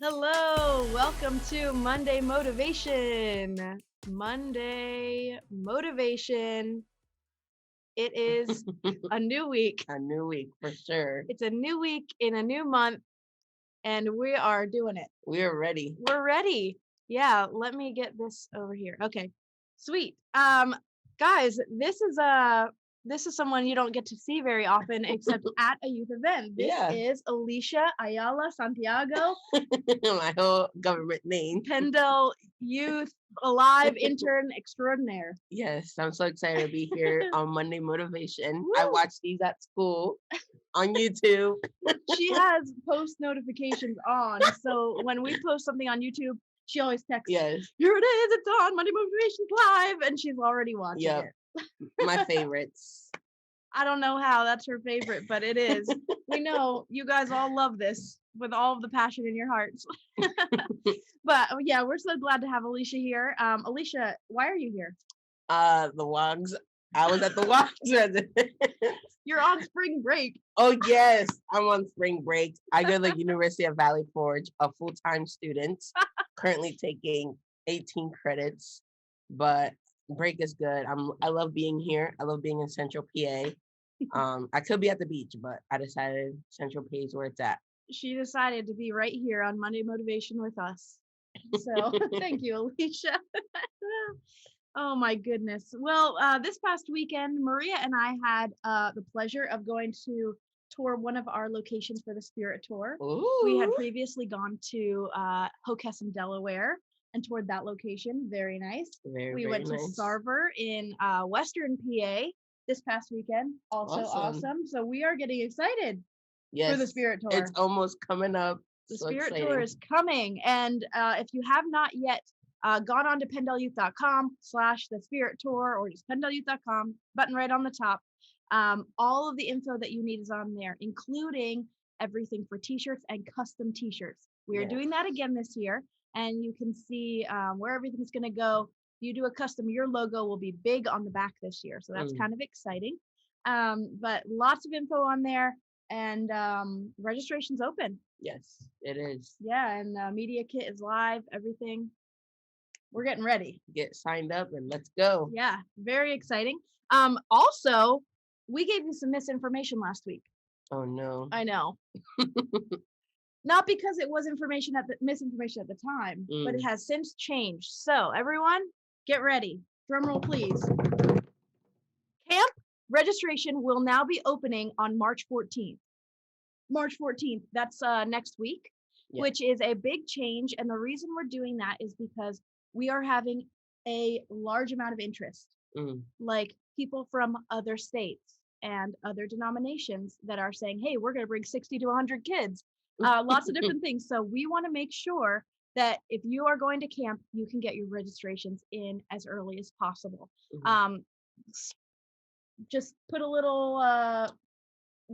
Hello, welcome to Monday Motivation. Monday Motivation. It is a new week. A new week for sure. It's a new week in a new month, and we are doing it. We're ready. We're ready. Yeah, let me get this over here. Okay, sweet. Guys, this is someone you don't get to see very often except at a youth event. This Yeah. is Aleysha, Ayala, Santaigo, My whole government name. Youth Alive Intern Extraordinaire. Yes, I'm so excited to be here on Monday Motivation. I Woo! watch these at school on YouTube. She has post notifications on, so when we post something on YouTube, she always texts, Yes. "Here it is, it's on Monday Motivation Live," and she's already watching Yep. it. My favorites. I don't know how that's her favorite, but it is. We know you guys all love this with all of the passion in your hearts. But yeah, we're so glad to have Aleysha here. Aleysha, why are you here? The WOGs. I was at the WOGs residence. You're on spring break. Oh yes, I'm on spring break. I go to the University of Valley Forge, a full-time student, currently taking 18 credits, but break is good. I love being here. I love being in Central PA. I could be at the beach, but I decided Central PA is where it's at. She decided to be right here on Monday Motivation with us. So thank you, Aleysha. Oh my goodness. Well, this past weekend, Maria and I had the pleasure of going to tour one of our locations for the Spirit Tour. We had Ooh, previously gone to Hockessin, Delaware, and toured that location. Very nice. very, We very went to nice. Sarver in Western PA this past weekend. Also awesome. So we are getting excited Yes, for the Spirit Tour. it's almost coming up. The So Spirit exciting. Tour is coming. And if you have not yet gone on to penndelyouth.com/the Spirit Tour, or just penndelyouth.com, button right on the top, all of the info that you need is on there, including everything for t-shirts and custom t-shirts. We are Yes. doing that again this year, and you can see where everything's going to go. If you do a custom, your logo will be big on the back this year, so that's kind of exciting. But lots of info on there, and registration's open. Yes, it is. Yeah, and media kit is live, everything. We're getting ready. Get signed up and let's go. Yeah, very exciting. Also, we gave you some misinformation last week. Oh no. I know. Not because it was misinformation at the time, but it has since changed. So everyone, get ready. Drum roll, please. Camp registration will now be opening on March 14th. March 14th, that's next week, which is a big change. And the reason we're doing that is because we are having a large amount of interest, like people from other states and other denominations that are saying, hey, we're going to bring 60 to 100 kids, lots of different things. So we want to make sure that if you are going to camp, you can get your registrations in as early as possible. Just put a little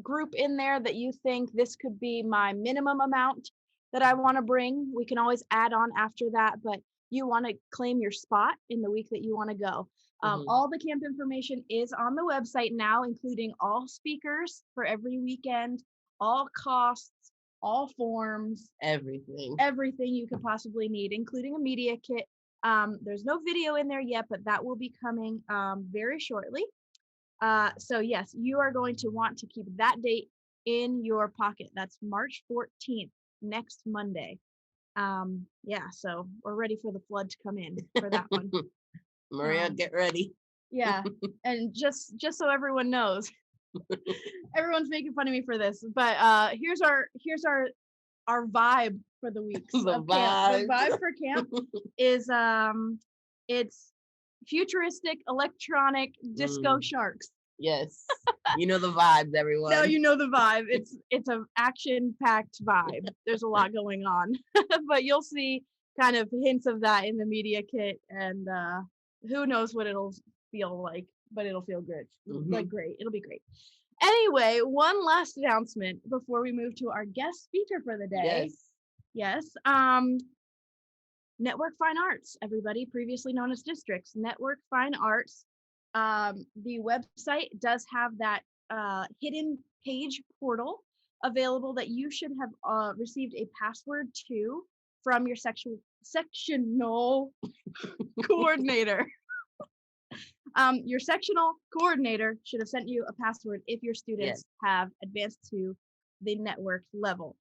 group in there that you think this could be my minimum amount that I want to bring. We can always add on after that, but you want to claim your spot in the week that you want to go. All the camp information is on the website now, including all speakers for every weekend, all costs, all forms, everything you could possibly need, including a media kit. There's no video in there yet, but that will be coming very shortly. So yes, you are going to want to keep that date in your pocket. That's March 14th, next Monday. Yeah, so we're ready for the flood to come in for that one. Maria, get ready. Yeah, and just so everyone knows, everyone's making fun of me for this, but here's our vibe for the weeks of camp. The vibe for camp is it's futuristic electronic disco sharks. Yes. You know the vibes, everyone. No, you know the vibe. It's an action-packed vibe. There's a lot going on. But you'll see kind of hints of that in the media kit, and who knows what it'll feel like, but it'll feel good. Like great. It'll be great. Anyway, one last announcement before we move to our guest speaker for the day. Yes. Network Fine Arts, everybody, previously known as Districts. Network Fine Arts. The website does have that hidden page portal available that you should have received a password to from your sectional coordinator. Your sectional coordinator should have sent you a password if your students have advanced to the network level.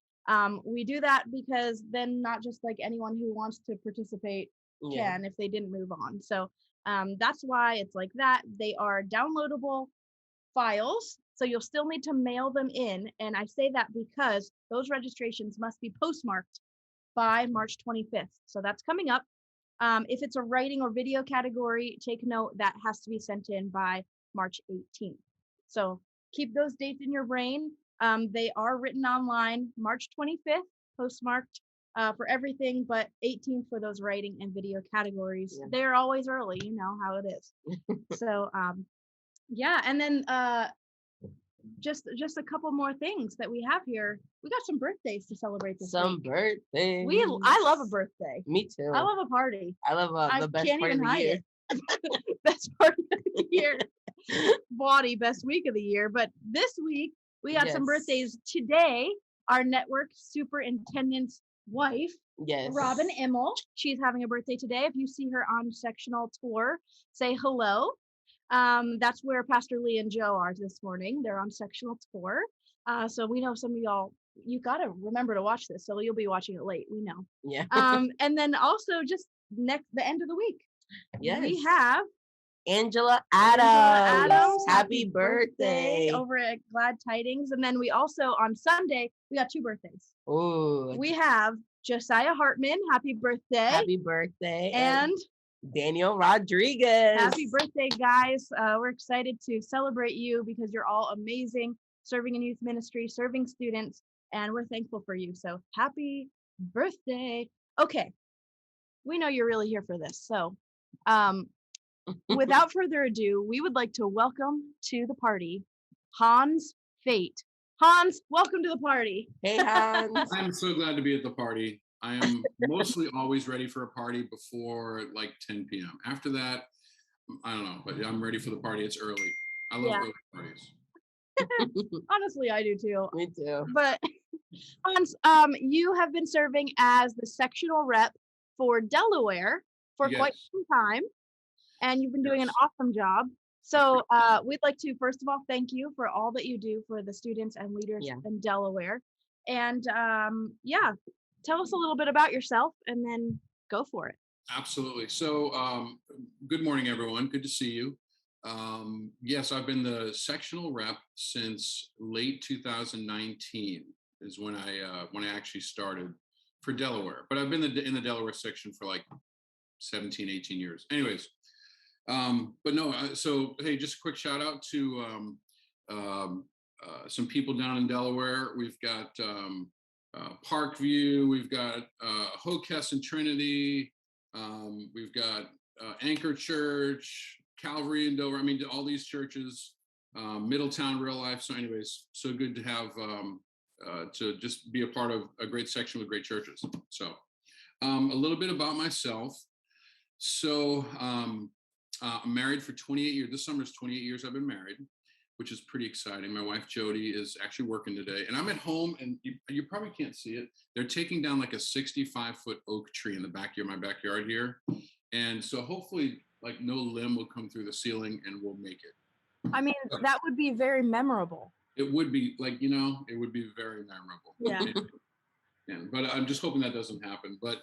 We do that because then not just like anyone who wants to participate can if they didn't move on. So that's why it's like that. They are downloadable files, so you'll still need to mail them in. And I say that because those registrations must be postmarked by March 25th. So that's coming up. If it's a writing or video category, take note that has to be sent in by March 18th. So keep those dates in your brain. They are written online, March 25th, postmarked for everything, but 18th for those writing and video categories. Yeah. They're always early, you know how it is. So yeah, and then just a couple more things that we have here. We got some birthdays to celebrate this week. Birthdays. I love a birthday. Me too. I love a party. I love the best can't part even of the hide year. it. Best part of the year. Body best week of the year. But this week we got some birthdays today. Our network superintendent's wife, Robin Immel. She's having a birthday today. If you see her on sectional tour, say hello. That's where Pastor Lee and Joe are this morning. They're on sectional tour. So we know some of y'all, you got to remember to watch this. So you'll be watching it late. We know. Yeah. And then also just the end of the week. Yes. We have Angela Adams. Happy birthday. Over at Glad Tidings. And then we also on Sunday, we got 2 birthdays. Ooh. We have Josiah Hartman. Happy birthday. Happy birthday. And Daniel Rodriguez. Happy birthday, guys. We're excited to celebrate you because you're all amazing, serving in youth ministry, serving students, and we're thankful for you. So happy birthday. Okay. We know you're really here for this. So without further ado, we would like to welcome to the party Hans Pfadt. Hans, welcome to the party. Hey, Hans. I'm so glad to be at the party. I am mostly always ready for a party before like 10 p.m. After that, I don't know, but I'm ready for the party. It's early. I love early parties. Honestly, I do too. Me too. But Hans, you have been serving as the sectional rep for Delaware for quite some time, and you've been doing an awesome job. So we'd like to, first of all, thank you for all that you do for the students and leaders in Delaware. And tell us a little bit about yourself and then go for it. Absolutely. So good morning, everyone. Good to see you. Yes, I've been the sectional rep since late 2019 is when I actually started for Delaware. But I've been in the Delaware section for like 17, 18 years. Anyways, but no, so hey, just a quick shout out to some people down in Delaware. We've got Parkview, we've got Hokess and Trinity, we've got Anchor Church, Calvary in Dover. I mean, all these churches, Middletown Real Life. So anyways, so good to have to just be a part of a great section with great churches. So a little bit about myself. So I'm married for 28 years. This summer is 28 years I've been married, which is pretty exciting. My wife, Jody, is actually working today. And I'm at home, and you probably can't see it. They're taking down like a 65-foot oak tree in the backyard, my backyard here. And so hopefully, like, no limb will come through the ceiling and we'll make it. I mean, that would be very memorable. It would be, like, it would be very memorable. Yeah. But I'm just hoping that doesn't happen. But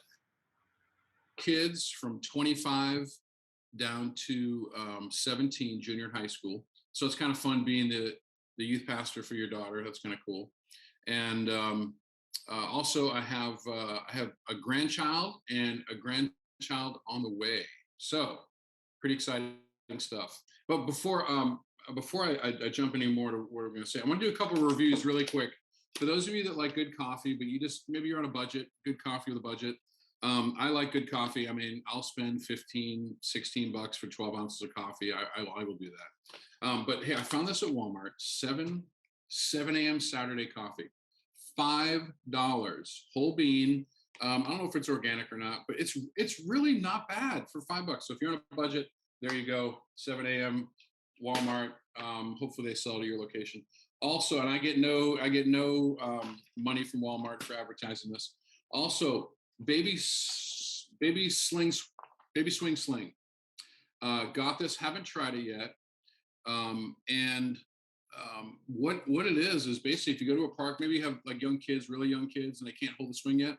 kids from 25 down to 17, junior high school. So it's kind of fun being the youth pastor for your daughter. That's kind of cool. And also I have a grandchild and a grandchild on the way. So pretty exciting stuff. But before I jump any more to what I'm going to say, I want to do a couple of reviews really quick. For those of you that like good coffee, but maybe you're on a budget, good coffee with a budget. I like good coffee. I mean, I'll spend $15, $16 for 12 ounces of coffee. I will do that. But hey, I found this at Walmart, 7 a.m. Saturday coffee, $5, whole bean. I don't know if it's organic or not, but it's really not bad for $5. So if you're on a budget, there you go, 7 a.m. Walmart. Hopefully they sell to your location. Also, and I get no money from Walmart for advertising this. Also, baby swing sling. Got this, haven't tried it yet. And what it is basically, if you go to a park, maybe you have like young kids, really young kids, and they can't hold the swing yet,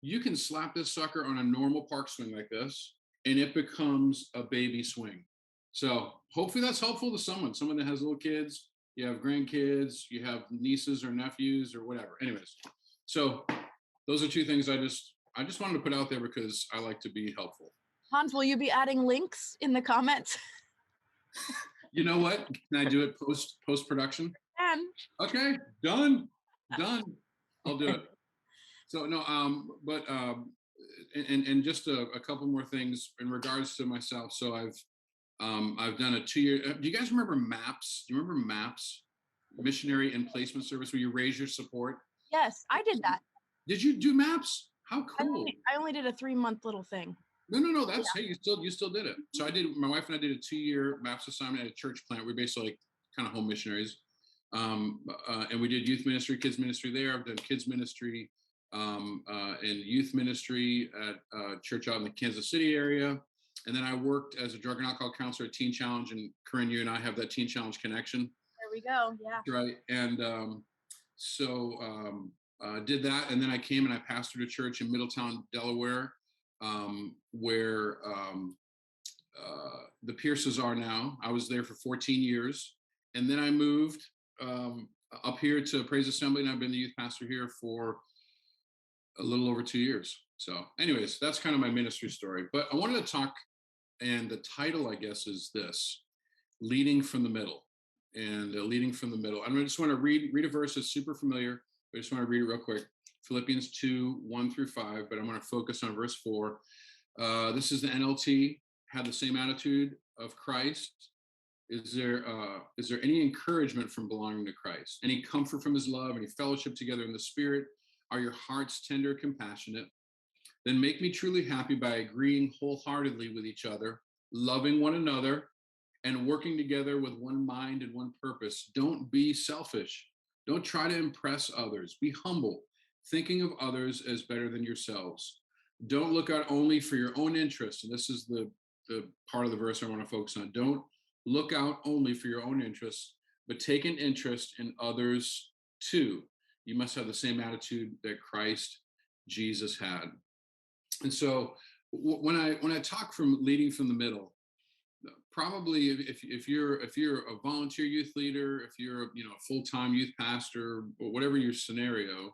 you can slap this sucker on a normal park swing like this, and it becomes a baby swing. So hopefully that's helpful to someone that has little kids, you have grandkids, you have nieces or nephews or whatever. Anyways, so those are two things I just wanted to put out there because I like to be helpful. Hans, will you be adding links in the comments? You know what? Can I do it post production? And Okay, done. I'll do it. So no, and just a couple more things in regards to myself. So I've done a 2-year. Do you guys remember MAPS? Do you remember MAPS, Missionary and Placement Service, where you raise your support? yes, I did that. Did you do MAPS? How cool! I only did a 3-month little thing. No. That's hey, you still did it. So I did. My wife and I did a 2-year MAPS assignment at a church plant. We're basically like kind of home missionaries, and we did youth ministry, kids ministry there. I've done kids ministry and youth ministry at a church out in the Kansas City area. And then I worked as a drug and alcohol counselor at Teen Challenge, and Korinne, you and I have that Teen Challenge connection. There we go. Yeah. Right. And did that. And then I came and I pastored a church in Middletown, Delaware, where the Pierces are now. I was there for 14 years. And then I moved up here to Praise Assembly, and I've been the youth pastor here for a little over 2 years. So anyways, that's kind of my ministry story. But I wanted to talk, and the title, I guess, is this: Leading from the Middle. And leading from the middle. I just want to read a verse that's super familiar. I just want to read it real quick. Philippians 2:1-5, but I'm going to focus on verse 4. This is the NLT. Have the same attitude of Christ. Is there any encouragement from belonging to Christ? Any comfort from his love? Any fellowship together in the Spirit? Are your hearts tender, compassionate? Then make me truly happy by agreeing wholeheartedly with each other, loving one another, and working together with one mind and one purpose. Don't be selfish. Don't try to impress others. Be humble, thinking of others as better than yourselves. Don't look out only for your own interests. And this is the part of the verse I want to focus on. Don't look out only for your own interests, but take an interest in others too. You must have the same attitude that Christ Jesus had. And so when I talk from leading from the middle, probably if you're a volunteer youth leader, if you're a full-time youth pastor, or whatever your scenario,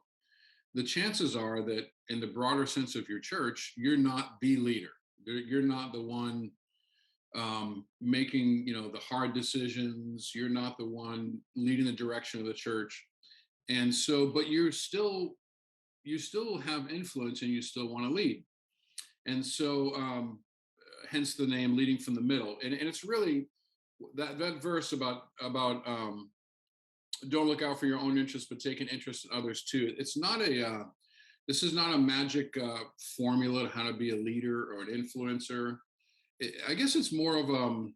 the chances are that in the broader sense of your church, you're not the leader. You're not the one making the hard decisions. You're not the one leading the direction of the church. And so, but you still have influence, and you still want to lead. And so hence the name Leading from the Middle. And it's really that verse about don't look out for your own interests, but take an interest in others too. It's not this is not a magic formula to how to be a leader or an influencer. I guess it's more of a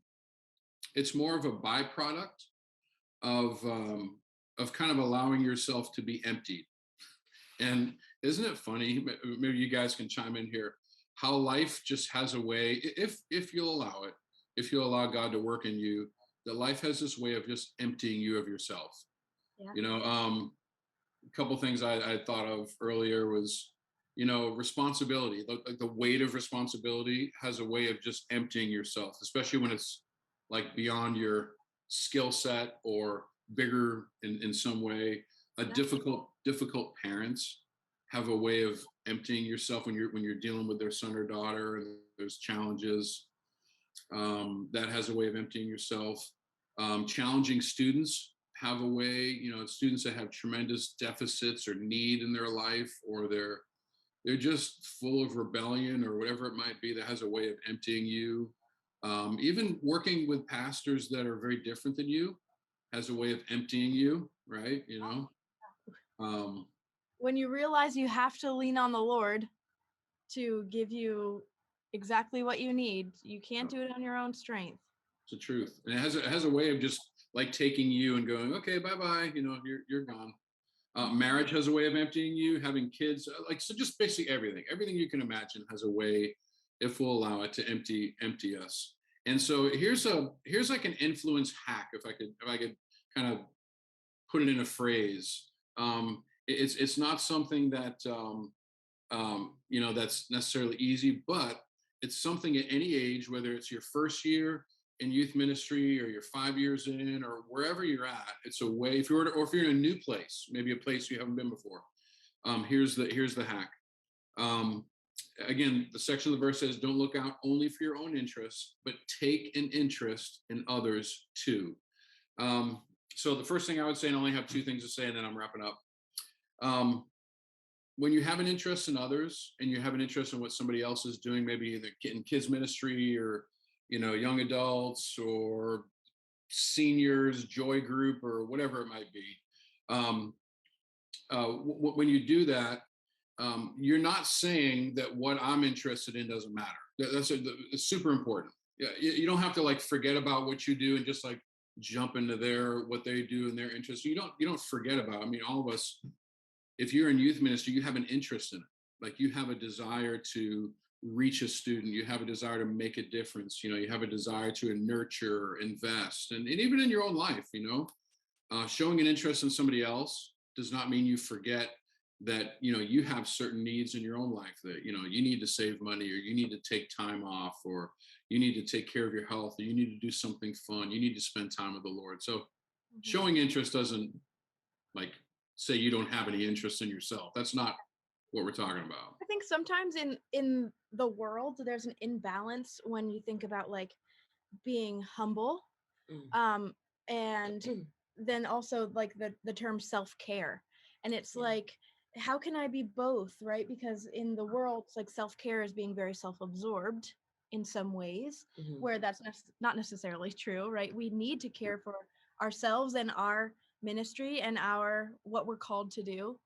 byproduct of kind of allowing yourself to be emptied. And isn't it funny? Maybe you guys can chime in here. How life just has a way, if you'll allow it, if you'll allow God to work in you, that life has this way of just emptying you of yourself. Yeah. A couple things I thought of earlier was, responsibility. Like the weight of responsibility has a way of just emptying yourself, especially when it's like beyond your skill set or bigger in some way. Difficult parents have a way of emptying yourself when you're dealing with their son or daughter, and there's challenges. That has a way of emptying yourself. Challenging students have a way, students that have tremendous deficits or need in their life, or they're just full of rebellion or whatever it might be, that has a way of emptying you. Even working with pastors that are very different than you has a way of emptying you, right? When you realize you have to lean on the Lord to give you exactly what you need, you can't do it on your own strength. It's the truth. And it has a way of just like taking you and going, okay, bye-bye, you're gone. Marriage has a way of emptying you. Having kids, like, so just basically everything you can imagine has a way, if we'll allow it, to empty us. And so here's like an influence hack, if I could kind of put it in a phrase. It's not something that that's necessarily easy, but it's something at any age, whether it's your first year in youth ministry or you're 5 years in or wherever you're at. It's a way, if you're in a new place, maybe a place you haven't been before. Here's the hack. Again, the section of the verse says, "Don't look out only for your own interests, but take an interest in others too." So the first thing I would say, and I only have two things to say, and then I'm wrapping up. When you have an interest in others and you have an interest in what somebody else is doing, maybe either in kids ministry or young adults or seniors, joy group, or whatever it might be. When you do that, you're not saying that what I'm interested in doesn't matter. It's super important. Yeah, you don't have to like forget about what you do and just like jump into what they do and their interests. You don't forget about. I mean, all of us, if you're in youth ministry, you have an interest in it. Like you have a desire to reach a student, you have a desire to make a difference, you have a desire to nurture, invest, and even in your own life, showing an interest in somebody else does not mean you forget that you have certain needs in your own life, that you need to save money, or you need to take time off, or you need to take care of your health, or you need to do something fun, you need to spend time with the Lord. So showing interest doesn't like say you don't have any interest in yourself. That's not what we're talking about. I think sometimes in the world there's an imbalance when you think about like being humble, and then also like the term self-care, and it's like, how can I be both, right? Because in the world it's like self-care is being very self-absorbed in some ways, where that's not necessarily true, right? We need to care for ourselves and our ministry and what we're called to do,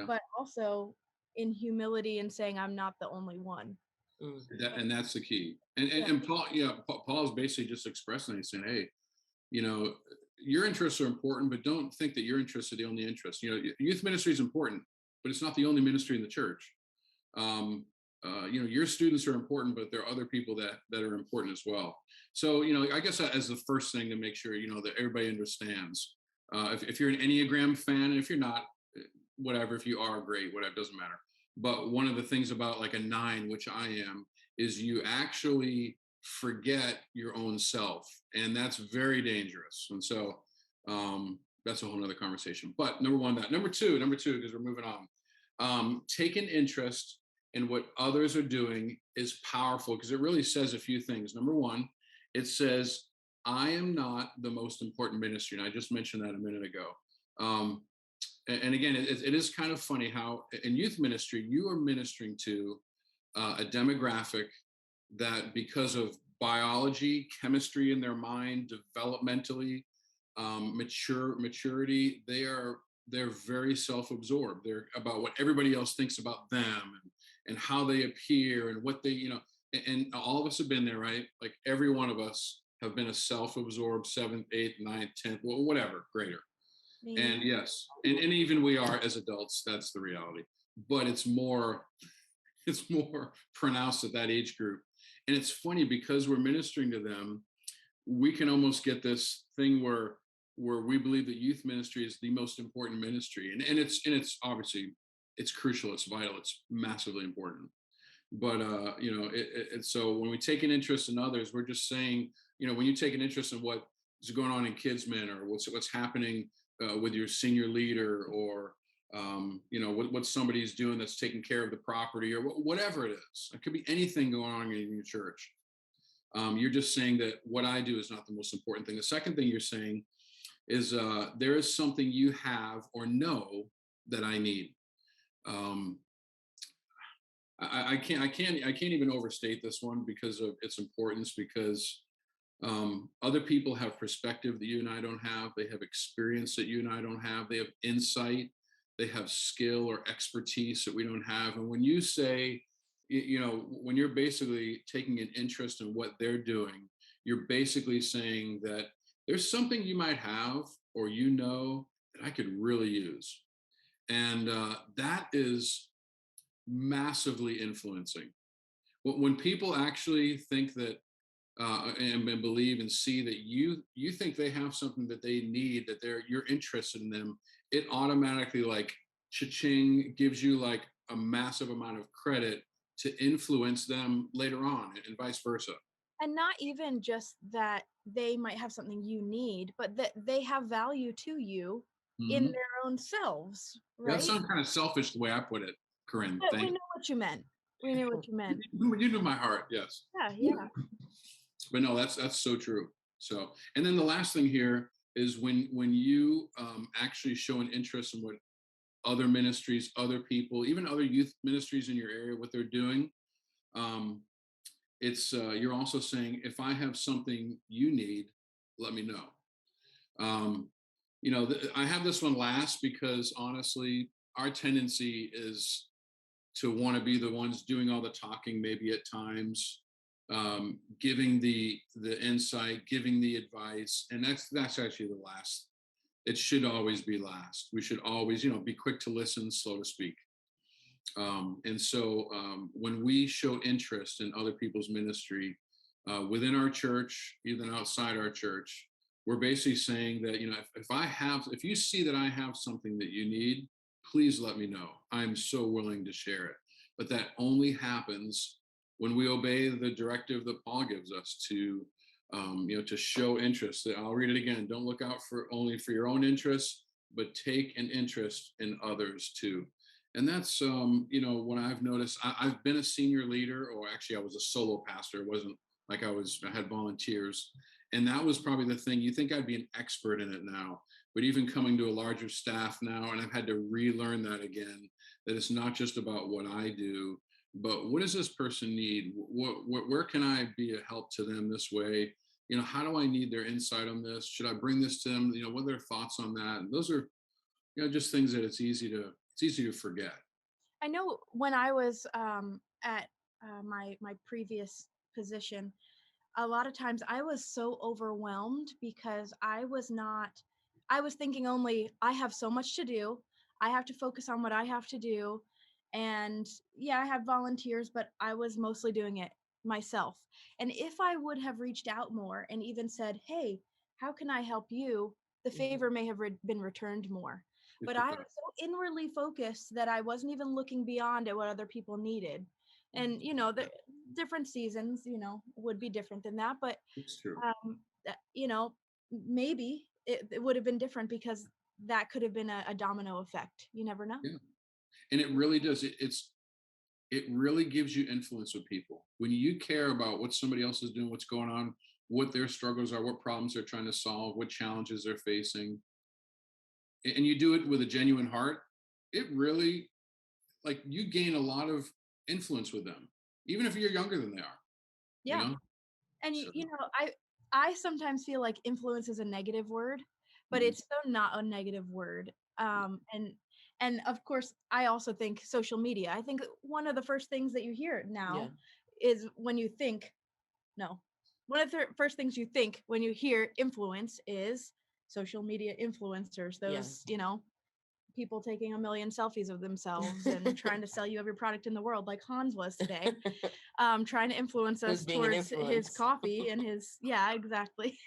but also in humility and saying I'm not the only one. And that's the key. And Paul, Paul is basically just expressing it, saying, hey, your interests are important, but don't think that your interests are the only interests. Youth ministry is important, but it's not the only ministry in the church. Your students are important, but there are other people that are important as well. So, I guess as the first thing to make sure, that everybody understands. If you're an Enneagram fan, and if you're not, whatever, if you are, great, whatever, doesn't matter. But one of the things about like a 9, which I am, is you actually forget your own self. And that's very dangerous. And so that's a whole nother conversation. But number one, that. Number two, because we're moving on. Take an interest in what others are doing is powerful, because it really says a few things. Number one, it says, I am not the most important ministry. And I just mentioned that a minute ago. And again, it is kind of funny how in youth ministry, you are ministering to a demographic that, because of biology, chemistry in their mind, developmentally, maturity, they're very self-absorbed. They're about what everybody else thinks about them, and how they appear, and what they, and all of us have been there, right? Like every one of us have been a self-absorbed 7th, 8th, 9th, 10th, whatever, grader. And yes, and even we are as adults, that's the reality. But it's more pronounced at that age group. And it's funny, because we're ministering to them, we can almost get this thing where we believe that youth ministry is the most important ministry. And it's obviously, it's crucial, it's vital, it's massively important. But so when we take an interest in others, we're just saying, when you take an interest in what is going on in Kidsmen, or what's happening with your senior leader, or what somebody's doing that's taking care of the property, or whatever it is. It could be anything going on in your church. You're just saying that what I do is not the most important thing. The second thing you're saying is there is something you have or know that I need. I can't even overstate this one because of its importance, because other people have perspective that you and I don't have. They have experience that you and I don't have. They have insight. They have skill or expertise that we don't have. And when you say, when you're basically taking an interest in what they're doing, you're basically saying that there's something you might have, or that I could really use. And that is massively influencing. When people actually think that and believe and see that you think they have something that they need, that you're interested in them, it automatically like cha-ching gives you like a massive amount of credit to influence them later on, and vice versa. And not even just that they might have something you need, but that they have value to you in Hmm. their own selves, That right? sounds kind of selfish the way I put it, Corinne. But we Thank know what you meant. We knew what you meant. you. You knew my heart, yes. Yeah, yeah. But no, that's so true. So, and then the last thing here is when you actually show an interest in what other ministries, other people, even other youth ministries in your area, what they're doing. Um, it's you're also saying, if I have something you need, let me know. Um, I have this one last because honestly, our tendency is to want to be the ones doing all the talking, maybe at times, giving the insight, giving the advice, and that's actually the last. It should always be last. We should always, be quick to listen, slow to speak. And so when we show interest in other people's ministry within our church, even outside our church, we're basically saying that, if you see that I have something that you need, please let me know. I'm so willing to share it. But that only happens when we obey the directive that Paul gives us to show interest. I'll read it again. Don't look out for only for your own interests, but take an interest in others too. And that's what I've noticed. I've been a senior leader, or actually I was a solo pastor. It wasn't like I had volunteers. And that was probably the thing. You think I'd be an expert in it now, but even coming to a larger staff now, and I've had to relearn that again, that it's not just about what I do, but what does this person need? Where can I be a help to them this way? How do I need their insight on this? Should I bring this to them? What are their thoughts on that? And those are, just things that it's easy to forget. I know when I was at my previous position, a lot of times I was so overwhelmed because I was thinking only, I have so much to do. I have to focus on what I have to do. And yeah, I have volunteers, but I was mostly doing it myself. And if I would have reached out more and even said, hey, how can I help you? The favor may have been returned more. But I was so inwardly focused that I wasn't even looking beyond at what other people needed. And, the different seasons, would be different than that. But, It's true. um, maybe it would have been different because that could have been a domino effect. You never know. Yeah. And it really does. It really gives you influence with people when you care about what somebody else is doing, what's going on, what their struggles are, what problems they're trying to solve, what challenges they're facing, and you do it with a genuine heart. It really, like, you gain a lot of influence with them, even if you're younger than they are. You Yeah. know. And So, I sometimes feel like influence is a negative word, but mhm. it's so not a negative word. And of course, I also think social media. I think one of the first things that you hear Yeah. now is when you think, no, one of the first things you think when you hear influence is social media influencers. Those, people taking a million selfies of themselves and trying to sell you every product in the world, like Hans was today, trying to influence Who's us being an towards his influence? coffee and his, yeah, exactly.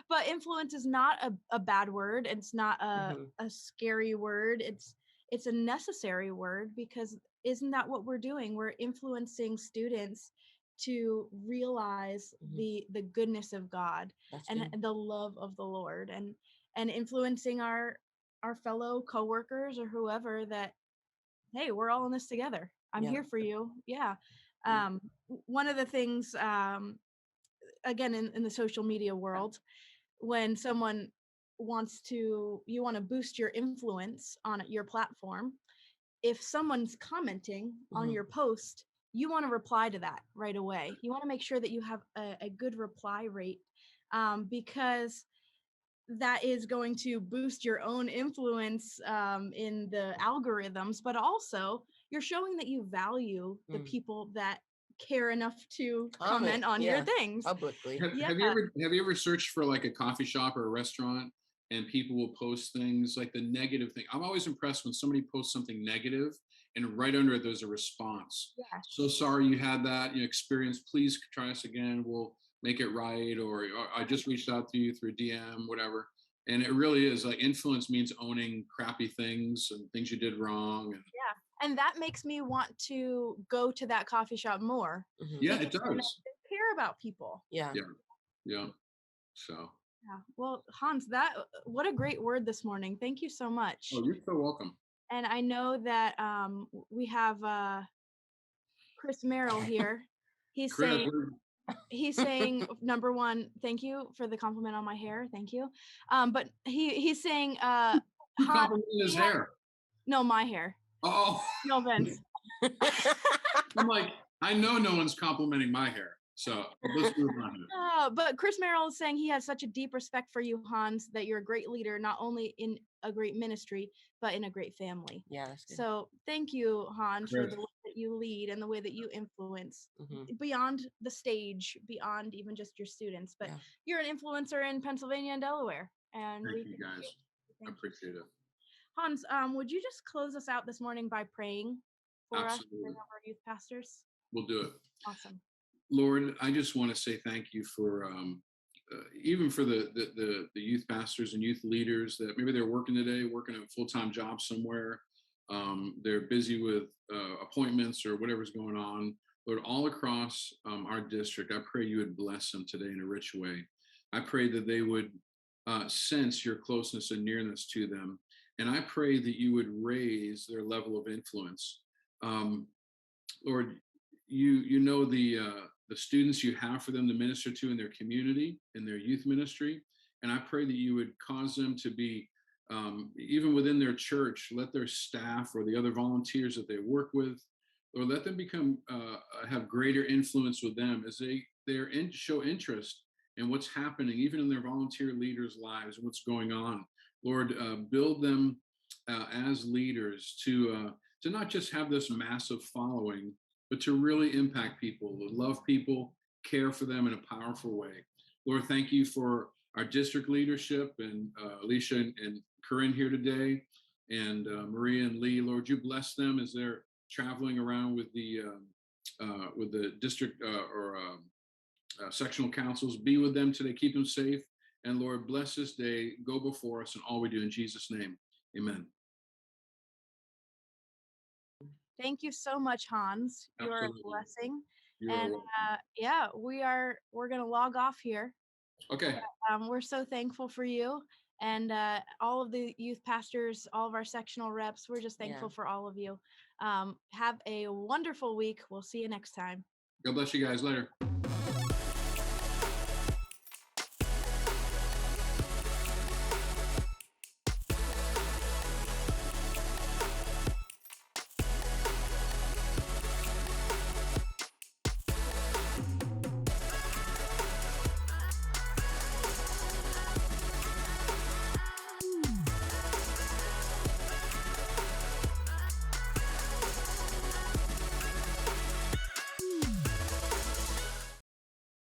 But influence is not a bad word. It's not a scary word. It's a necessary word, because isn't that what we're doing? We're influencing students to realize the goodness of God and the love of the Lord, and influencing our fellow coworkers or whoever that, hey, we're all in this together. I'm here for you. Yeah. One of the things, again, in the social media world, when someone you want to boost your influence on your platform, if someone's commenting on your post, you want to reply to that right away. You want to make sure that you have a good reply rate, because that is going to boost your own influence in the algorithms, but also you're showing that you value the people that care enough to comment on your things publicly. Have you ever searched for like a coffee shop or a restaurant and people will post things like the negative thing. I'm always impressed when somebody posts something negative and right under it there's a response. Yes. So sorry you had that experience. Please try us again. We'll make it right. Or I just reached out to you through DM, whatever. And it really is like influence means owning crappy things and things you did wrong. And yeah, and that makes me want to go to that coffee shop more. yeah, it Because then does. they care about people. Yeah. Yeah. So. Yeah. Well, Hans, what a great word this morning. Thank you so much. Oh, you're so welcome. And I know that we have Chris Merrill here. He's saying number one, thank you for the compliment on my hair. Thank you. But he's saying Who complimented his hair? No, my hair. Oh. No offense. I'm like, I know no one's complimenting my hair. So let's move on. But Chris Merrill is saying he has such a deep respect for you, Hans, that you're a great leader, not only in a great ministry, but in a great family. Yeah, that's good. So thank you, Hans, Great. for the way that you lead and the way that you influence Mm-hmm. beyond the stage, beyond even just your students. But you're an influencer in Pennsylvania and Delaware. And thank you guys. I appreciate it. Hans, would you just close us out this morning by praying for Absolutely. us, for our youth pastors? We'll do it. Awesome. Lord, I just want to say thank you for even for the youth pastors and youth leaders that maybe they're working today, working a full-time job somewhere. They're busy with appointments or whatever's going on. Lord, all across our district, I pray you would bless them today in a rich way. I pray that they would sense your closeness and nearness to them. And I pray that you would raise their level of influence. Lord, you know the students you have for them to minister to in their community, in their youth ministry. And I pray that you would cause them to be, even within their church, let their staff or the other volunteers that they work with, or let them become, have greater influence with them as show interest in what's happening, even in their volunteer leaders' lives and what's going on. Lord, build them as leaders to not just have this massive following, but to really impact people, to love people, care for them in a powerful way. Lord, thank you for our district leadership and Aleysha and Korinne here today, and Maria and Lee. Lord, you bless them as they're traveling around with the district or sectional councils. Be with them today, keep them safe. And Lord, bless this day, go before us in all we do in Jesus' name, amen. Thank you so much, Hans. You're a blessing. And we're gonna log off here. Okay. But, we're so thankful for you and all of the youth pastors, all of our sectional reps. We're just thankful for all of you. Have a wonderful week. We'll see you next time. God bless you guys. Later.